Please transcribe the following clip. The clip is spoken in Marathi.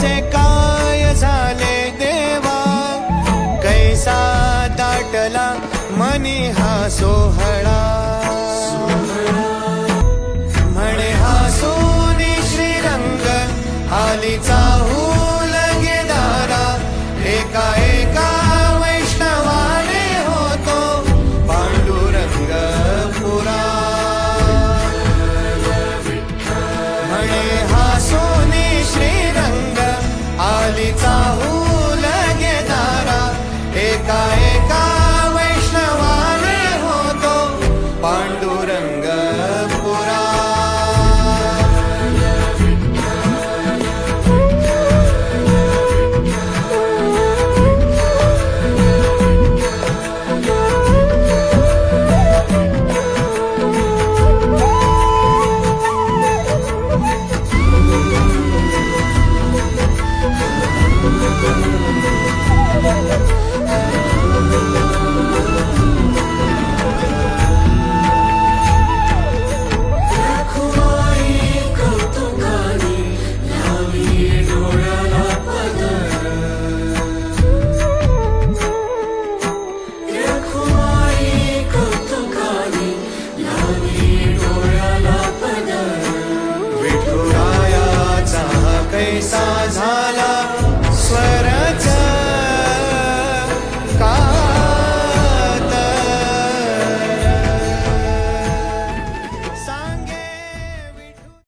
कसे काय झाले देवा, कैसा दाटला मनी हा सोहळा. म्हणे हा सोनी श्रीरंग आली चाहूल गेदारा, एका एका वैष्णवाने होतो पांडुरंग पुरा. म्हणे हा सोनी श्रीरंग आली चाहूल गेदारा, एका एका वैष्णवाने होतो पांडुरंग